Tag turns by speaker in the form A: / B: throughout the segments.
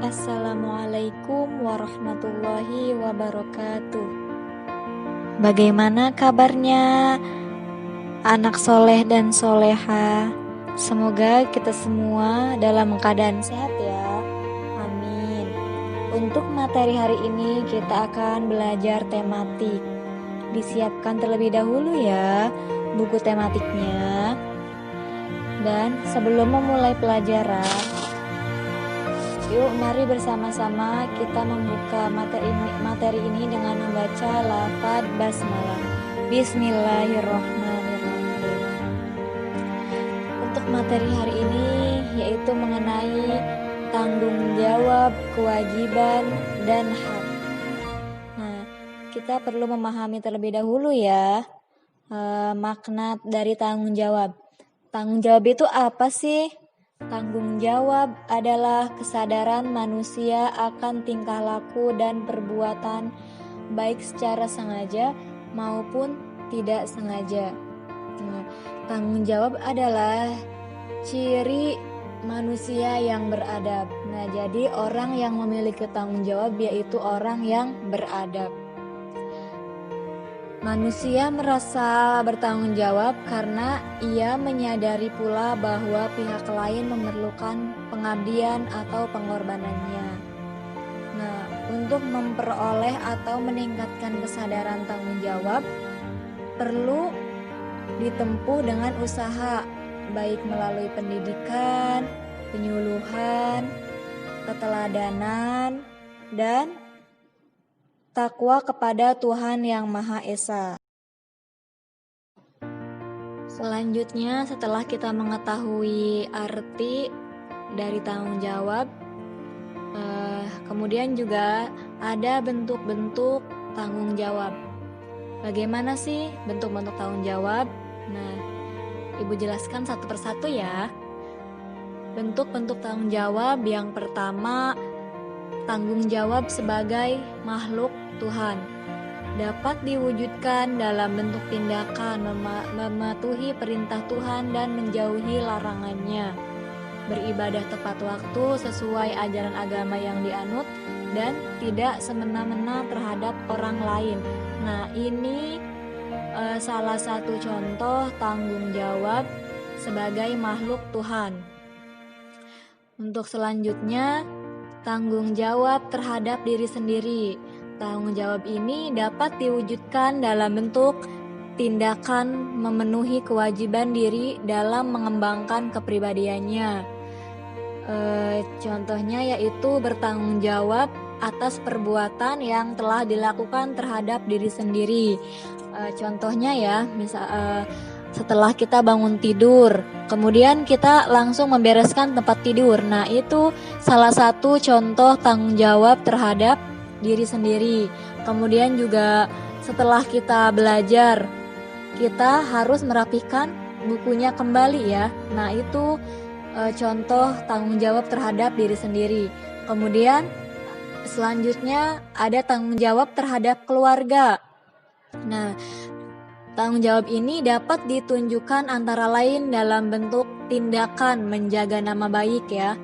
A: Assalamualaikum warahmatullahi wabarakatuh. Bagaimana kabarnya anak soleh dan soleha? Semoga kita semua dalam keadaan sehat ya. Amin. Untuk materi hari ini kita akan belajar tematik. Disiapkan terlebih dahulu ya buku tematiknya. Dan sebelum memulai pelajaran, yuk mari bersama-sama kita membuka materi ini dengan membaca lafaz basmalah. Bismillahirrahmanirrahim. Untuk materi hari ini yaitu mengenai tanggung jawab, kewajiban, dan hak. Nah, kita perlu memahami terlebih dahulu ya makna dari tanggung jawab. Tanggung jawab itu apa sih? Tanggung jawab adalah kesadaran manusia akan tingkah laku dan perbuatan baik secara sengaja maupun tidak sengaja. Nah, tanggung jawab adalah ciri manusia yang beradab. Nah, jadi orang yang memiliki tanggung jawab yaitu orang yang beradab. Manusia merasa bertanggung jawab karena ia menyadari pula bahwa pihak lain memerlukan pengabdian atau pengorbanannya. Nah, untuk memperoleh atau meningkatkan kesadaran tanggung jawab perlu ditempuh dengan usaha, baik melalui pendidikan, penyuluhan, keteladanan, dan takwa kepada Tuhan Yang Maha Esa. Selanjutnya, setelah kita mengetahui arti dari tanggung jawab, kemudian juga ada bentuk-bentuk tanggung jawab. Bagaimana sih bentuk-bentuk tanggung jawab? Nah, Ibu jelaskan satu persatu ya. Bentuk-bentuk tanggung jawab yang pertama, tanggung jawab sebagai makhluk Tuhan dapat diwujudkan dalam bentuk tindakan mematuhi perintah Tuhan dan menjauhi larangannya, beribadah tepat waktu sesuai ajaran agama yang dianut, dan tidak semena-mena terhadap orang lain. Nah, ini salah satu contoh tanggung jawab sebagai makhluk Tuhan. Untuk selanjutnya, tanggung jawab terhadap diri sendiri. Tanggung jawab ini dapat diwujudkan dalam bentuk tindakan memenuhi kewajiban diri dalam mengembangkan kepribadiannya. Contohnya yaitu bertanggung jawab atas perbuatan yang telah dilakukan terhadap diri sendiri. Contohnya ya, setelah kita bangun tidur, kemudian kita langsung membereskan tempat tidur. Nah, itu salah satu contoh tanggung jawab terhadap diri sendiri. Kemudian juga setelah kita belajar, kita harus merapikan bukunya kembali ya. Nah, itu contoh tanggung jawab terhadap diri sendiri. Kemudian selanjutnya ada tanggung jawab terhadap keluarga. Nah, tanggung jawab ini dapat ditunjukkan antara lain dalam bentuk tindakan menjaga nama baik ya.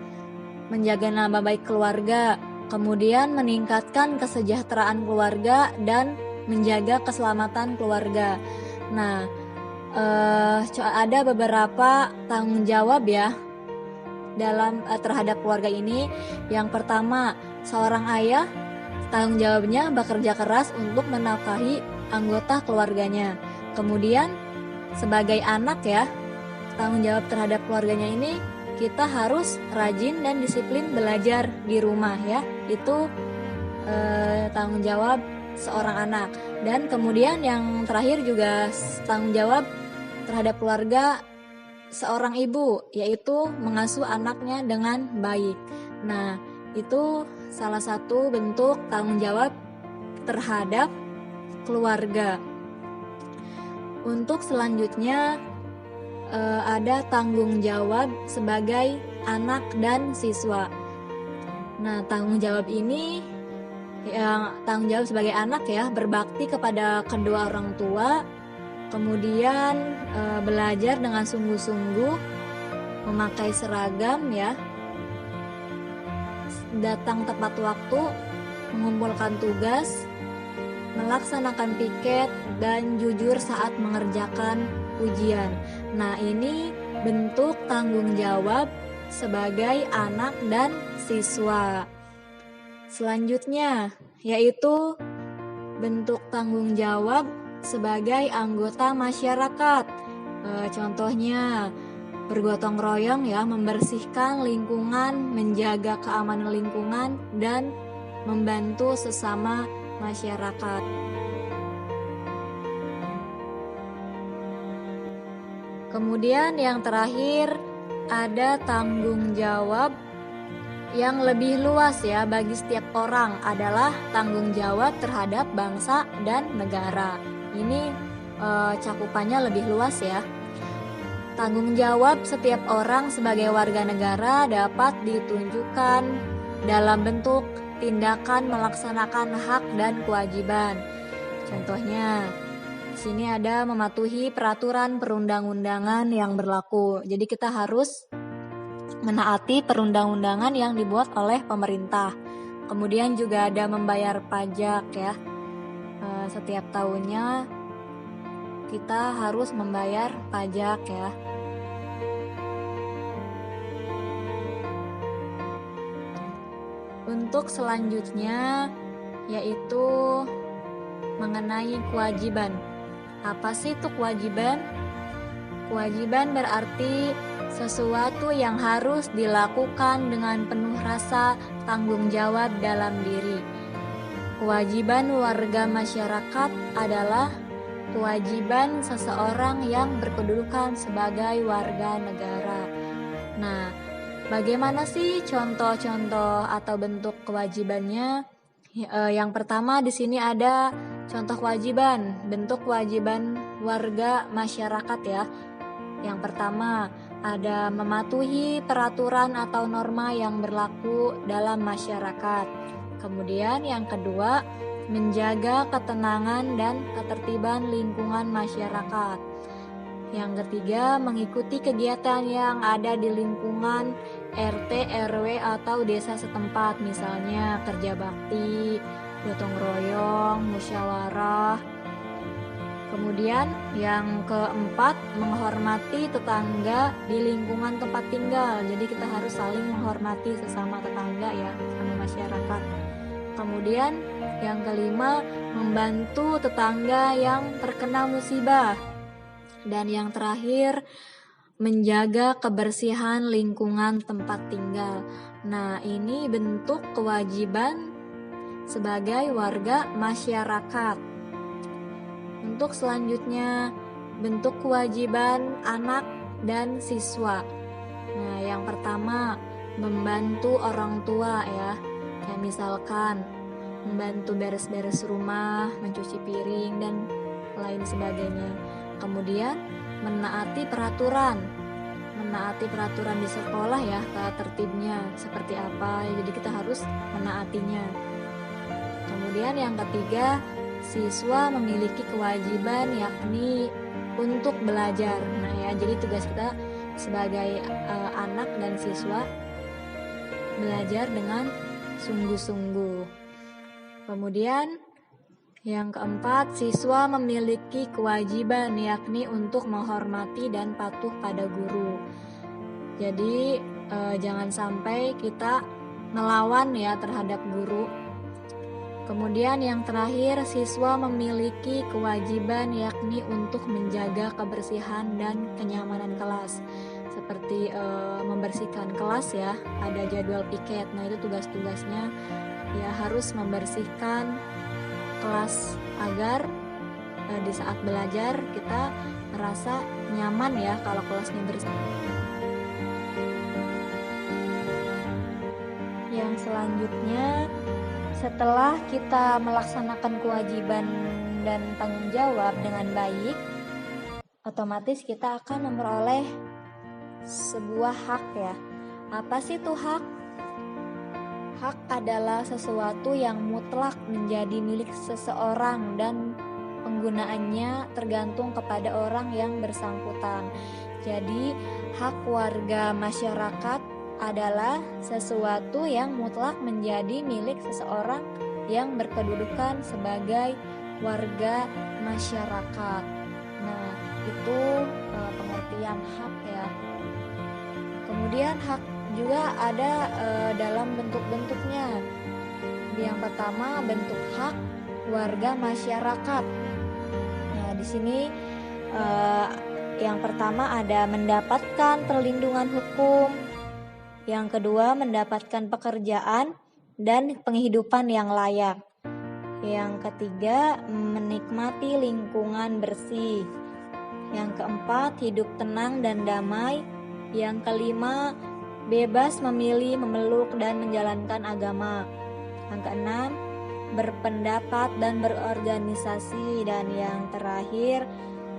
A: Menjaga nama baik keluarga, kemudian meningkatkan kesejahteraan keluarga dan menjaga keselamatan keluarga. Nah, ada beberapa tanggung jawab ya dalam terhadap keluarga ini. Yang pertama, seorang ayah tanggung jawabnya bekerja keras untuk menafkahi anggota keluarganya. Kemudian sebagai anak ya, tanggung jawab terhadap keluarganya ini kita harus rajin dan disiplin belajar di rumah ya. Itu tanggung jawab seorang anak. Dan kemudian yang terakhir juga tanggung jawab terhadap keluarga seorang ibu, yaitu mengasuh anaknya dengan baik. Nah, itu salah satu bentuk tanggung jawab terhadap keluarga. Untuk selanjutnya ada tanggung jawab sebagai anak dan siswa. Nah, tanggung jawab ini tanggung jawab sebagai anak ya, berbakti kepada kedua orang tua, kemudian belajar dengan sungguh-sungguh, memakai seragam ya, datang tepat waktu, mengumpulkan tugas, melaksanakan piket, dan jujur saat mengerjakan ujian. Nah, ini bentuk tanggung jawab sebagai anak dan siswa. Selanjutnya, yaitu bentuk tanggung jawab sebagai anggota masyarakat. Contohnya, bergotong royong ya, membersihkan lingkungan, menjaga keamanan lingkungan, dan membantu sesama masyarakat. Kemudian yang terakhir ada tanggung jawab yang lebih luas ya bagi setiap orang, adalah tanggung jawab terhadap bangsa dan negara. Ini cakupannya lebih luas ya. Tanggung jawab setiap orang sebagai warga negara dapat ditunjukkan dalam bentuk tindakan melaksanakan hak dan kewajiban. Contohnya, di sini ada mematuhi peraturan perundang-undangan yang berlaku. Jadi kita harus menaati perundang-undangan yang dibuat oleh pemerintah. Kemudian juga ada membayar pajak ya. Setiap tahunnya kita harus membayar pajak ya. Untuk selanjutnya yaitu mengenai kewajiban. Apa sih itu kewajiban? Kewajiban berarti sesuatu yang harus dilakukan dengan penuh rasa tanggung jawab dalam diri. Kewajiban warga masyarakat adalah kewajiban seseorang yang berkedudukan sebagai warga negara. Nah, bagaimana sih contoh-contoh atau bentuk kewajibannya? Yang pertama di sini ada contoh kewajiban, bentuk kewajiban warga masyarakat ya. Yang pertama ada mematuhi peraturan atau norma yang berlaku dalam masyarakat. Kemudian yang kedua, menjaga ketenangan dan ketertiban lingkungan masyarakat. Yang ketiga, mengikuti kegiatan yang ada di lingkungan RT, RW, atau desa setempat, misalnya kerja bakti, gotong royong, musyawarah. Kemudian yang keempat, menghormati tetangga di lingkungan tempat tinggal. Jadi kita harus saling menghormati sesama tetangga ya, sama masyarakat. Kemudian yang kelima, membantu tetangga yang terkena musibah. Dan yang terakhir, menjaga kebersihan lingkungan tempat tinggal. Nah, ini bentuk kewajiban sebagai warga masyarakat. Untuk selanjutnya, bentuk kewajiban anak dan siswa. Nah, yang pertama, membantu orang tua ya. Kayak misalkan membantu beres-beres rumah, mencuci piring, dan lain sebagainya. Kemudian menaati peraturan di sekolah ya, tata tertibnya seperti apa, jadi kita harus menaatinya. Kemudian yang ketiga, siswa memiliki kewajiban yakni untuk belajar. Nah ya, jadi tugas kita sebagai anak dan siswa belajar dengan sungguh-sungguh. Kemudian yang keempat, siswa memiliki kewajiban yakni untuk menghormati dan patuh pada guru. Jadi jangan sampai kita ngelawan ya terhadap guru. Kemudian yang terakhir, siswa memiliki kewajiban yakni untuk menjaga kebersihan dan kenyamanan kelas. Seperti membersihkan kelas ya, ada jadwal piket. Nah itu tugas-tugasnya ya, harus membersihkan kelas agar di saat belajar kita merasa nyaman ya kalau kelasnya bersih. Yang selanjutnya, setelah kita melaksanakan kewajiban dan tanggung jawab dengan baik, otomatis kita akan memperoleh sebuah hak ya. Apa sih itu hak? Hak adalah sesuatu yang mutlak menjadi milik seseorang dan penggunaannya tergantung kepada orang yang bersangkutan. Jadi, hak warga masyarakat adalah sesuatu yang mutlak menjadi milik seseorang yang berkedudukan sebagai warga masyarakat. Nah, itu pengertian hak ya. Kemudian hak juga ada dalam bentuk-bentuknya. Yang pertama, bentuk hak warga masyarakat. Nah, di sini yang pertama ada mendapatkan perlindungan hukum. Yang kedua, mendapatkan pekerjaan dan penghidupan yang layak. Yang ketiga, menikmati lingkungan bersih. Yang keempat, hidup tenang dan damai. Yang kelima, bebas memilih, memeluk, dan menjalankan agama. Yang keenam, berpendapat dan berorganisasi. Dan yang terakhir,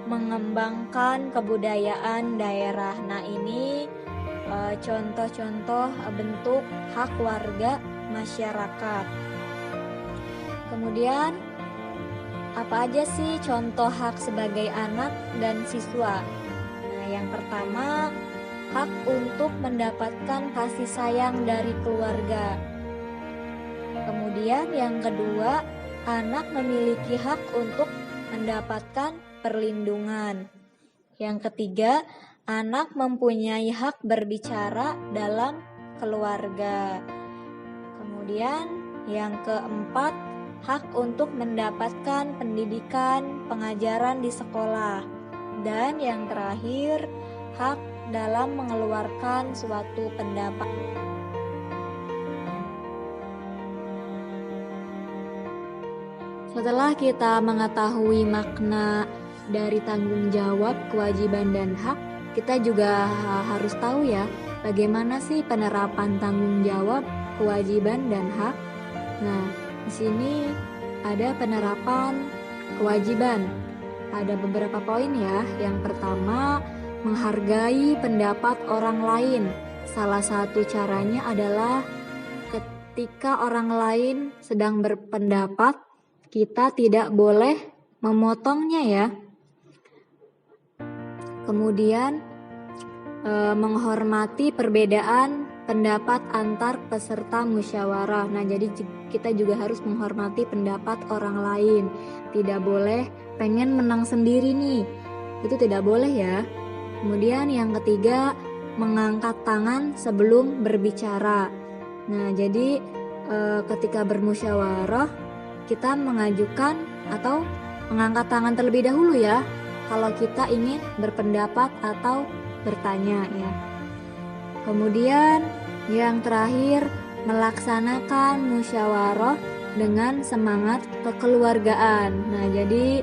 A: mengembangkan kebudayaan daerah. Nah, ini contoh-contoh bentuk hak warga masyarakat. Kemudian, apa aja sih contoh hak sebagai anak dan siswa? Nah, yang pertama, hak untuk mendapatkan kasih sayang dari keluarga. Kemudian yang kedua, anak memiliki hak untuk mendapatkan perlindungan. Yang ketiga, anak mempunyai hak berbicara dalam keluarga. Kemudian yang keempat, hak untuk mendapatkan pendidikan, pengajaran di sekolah. Dan yang terakhir, hak dalam mengeluarkan suatu pendapat. Setelah kita mengetahui makna dari tanggung jawab, kewajiban, dan hak, kita juga harus tahu ya, bagaimana sih penerapan tanggung jawab, kewajiban, dan hak. Nah, di sini ada penerapan kewajiban. Ada beberapa poin ya. Yang pertama, menghargai pendapat orang lain. Salah satu caranya adalah ketika orang lain sedang berpendapat, kita tidak boleh memotongnya ya. Kemudian menghormati perbedaan pendapat antar peserta musyawarah. Nah, jadi kita juga harus menghormati pendapat orang lain. Tidak boleh pengen menang sendiri nih. Itu tidak boleh ya. Kemudian yang ketiga, mengangkat tangan sebelum berbicara. Nah, jadi ketika bermusyawarah, kita mengajukan atau mengangkat tangan terlebih dahulu ya, kalau kita ingin berpendapat atau bertanya ya. Kemudian yang terakhir, melaksanakan musyawarah dengan semangat kekeluargaan. Nah, jadi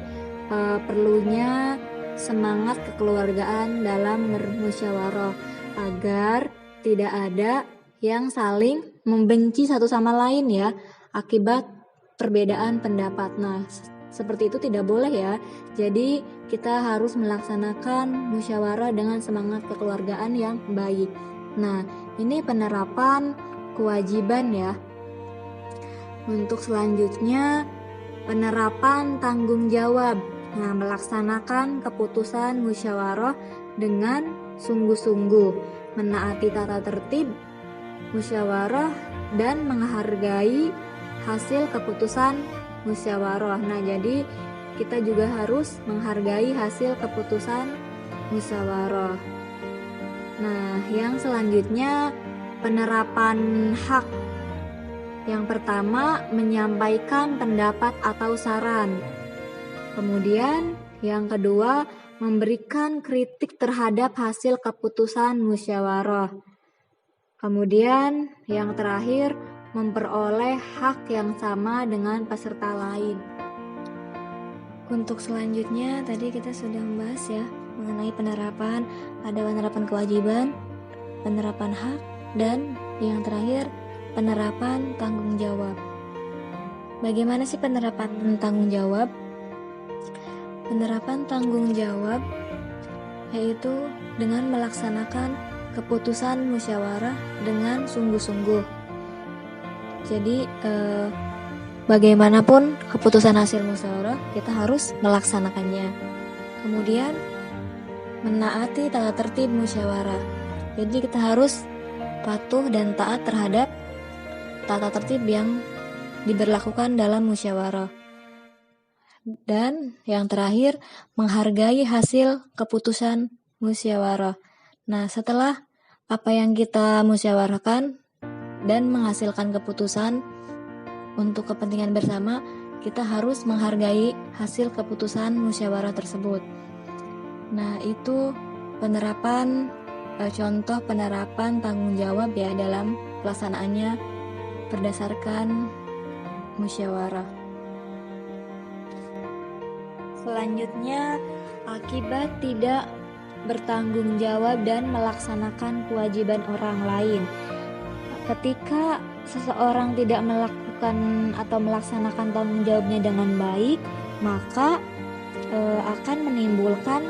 A: perlunya semangat kekeluargaan dalam bermusyawarah agar tidak ada yang saling membenci satu sama lain ya akibat perbedaan pendapat. Nah, seperti itu tidak boleh ya. Jadi kita harus melaksanakan musyawarah dengan semangat kekeluargaan yang baik. Nah, ini penerapan kewajiban ya. Untuk selanjutnya, penerapan tanggung jawab. Nah, melaksanakan keputusan musyawarah dengan sungguh-sungguh, menaati tata tertib musyawarah dan menghargai hasil keputusan musyawarah. Nah, jadi kita juga harus menghargai hasil keputusan musyawarah. Nah, yang selanjutnya penerapan hak. Yang pertama, menyampaikan pendapat atau saran. Kemudian yang kedua, memberikan kritik terhadap hasil keputusan musyawarah. Kemudian yang terakhir, memperoleh hak yang sama dengan peserta lain. Untuk selanjutnya tadi kita sudah membahas ya mengenai penerapan, ada penerapan kewajiban, penerapan hak, dan yang terakhir penerapan tanggung jawab. Bagaimana sih penerapan tanggung jawab? Penerapan tanggung jawab yaitu dengan melaksanakan keputusan musyawarah dengan sungguh-sungguh. Jadi bagaimanapun keputusan hasil musyawarah, kita harus melaksanakannya. Kemudian menaati tata tertib musyawarah. Jadi kita harus patuh dan taat terhadap tata tertib yang diberlakukan dalam musyawarah. Dan yang terakhir, menghargai hasil keputusan musyawarah. Nah, setelah apa yang kita musyawarahkan dan menghasilkan keputusan untuk kepentingan bersama, kita harus menghargai hasil keputusan musyawarah tersebut. Nah, itu contoh penerapan tanggung jawab ya dalam pelaksanaannya berdasarkan musyawarah. Selanjutnya, akibat tidak bertanggung jawab dan melaksanakan kewajiban orang lain. Ketika seseorang tidak melakukan atau melaksanakan tanggung jawabnya dengan baik, maka akan menimbulkan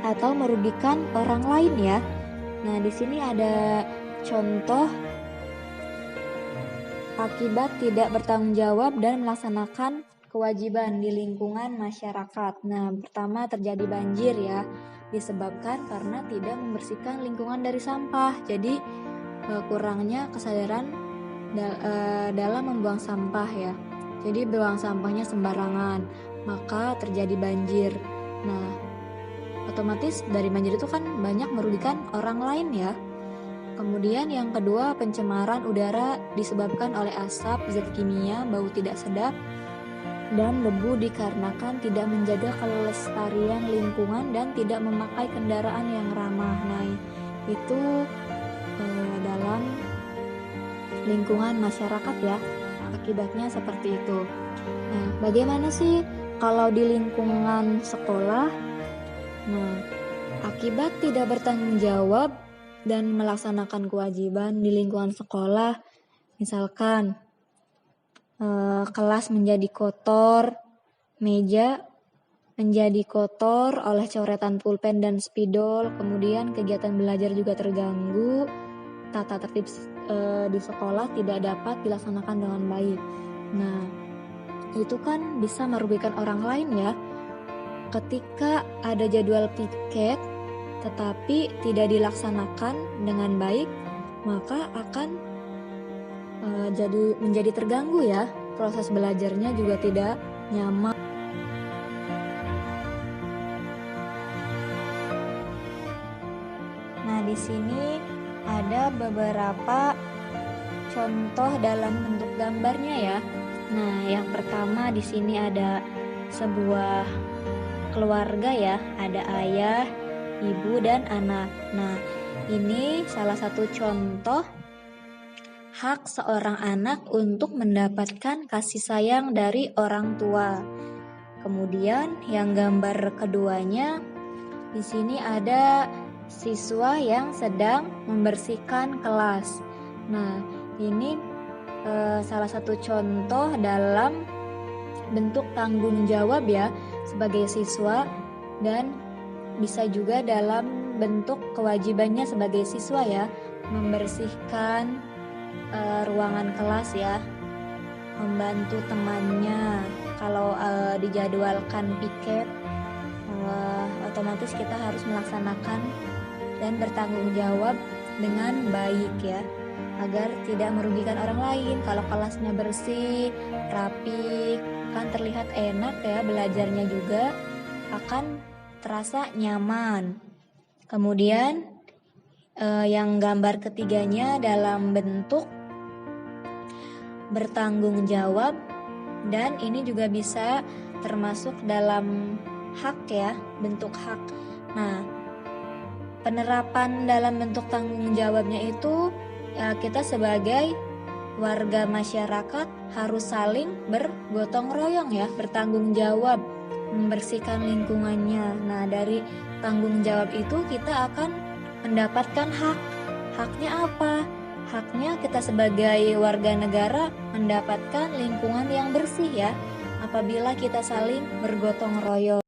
A: atau merugikan orang lain ya. Nah, di sini ada contoh akibat tidak bertanggung jawab dan melaksanakan kewajiban di lingkungan masyarakat. Nah, pertama terjadi banjir ya, disebabkan karena tidak membersihkan lingkungan dari sampah. Jadi kurangnya kesadaran dalam membuang sampah ya. Jadi buang sampahnya sembarangan, maka terjadi banjir. Nah, otomatis dari banjir itu kan banyak merugikan orang lain ya. Kemudian yang kedua, pencemaran udara disebabkan oleh asap, zat kimia, bau tidak sedap, dan debu dikarenakan tidak menjaga kelestarian lingkungan dan tidak memakai kendaraan yang ramah. Nah, itu dalam lingkungan masyarakat ya, akibatnya seperti itu. Nah, bagaimana sih kalau di lingkungan sekolah? Nah, akibat tidak bertanggung jawab dan melaksanakan kewajiban di lingkungan sekolah, misalkan kelas menjadi kotor, meja menjadi kotor oleh coretan pulpen dan spidol, kemudian kegiatan belajar juga terganggu, tata tertib di sekolah tidak dapat dilaksanakan dengan baik. Nah, itu kan bisa merugikan orang lain ya. Ketika ada jadwal piket tetapi tidak dilaksanakan dengan baik, maka akan menjadi terganggu ya, proses belajarnya juga tidak nyaman. Nah, di sini ada beberapa contoh dalam bentuk gambarnya ya. Nah, yang pertama di sini ada sebuah keluarga ya, ada ayah, ibu dan anak. Nah, ini salah satu contoh hak seorang anak untuk mendapatkan kasih sayang dari orang tua. Kemudian yang gambar keduanya, di sini ada siswa yang sedang membersihkan kelas. Nah, ini salah satu contoh dalam bentuk tanggung jawab ya sebagai siswa, dan bisa juga dalam bentuk kewajibannya sebagai siswa ya, membersihkan ruangan kelas ya, membantu temannya. Kalau dijadwalkan piket, otomatis kita harus melaksanakan dan bertanggung jawab dengan baik ya, agar tidak merugikan orang lain. Kalau kelasnya bersih, rapi, kan terlihat enak ya, belajarnya juga akan terasa nyaman. Kemudian yang gambar ketiganya dalam bentuk bertanggung jawab, dan ini juga bisa termasuk dalam hak ya, bentuk hak. Nah, penerapan dalam bentuk tanggung jawabnya itu ya, kita sebagai warga masyarakat harus saling bergotong royong ya, bertanggung jawab membersihkan lingkungannya. Nah, dari tanggung jawab itu kita akan mendapatkan hak. Haknya apa? Haknya kita sebagai warga negara mendapatkan lingkungan yang bersih ya, apabila kita saling bergotong royong.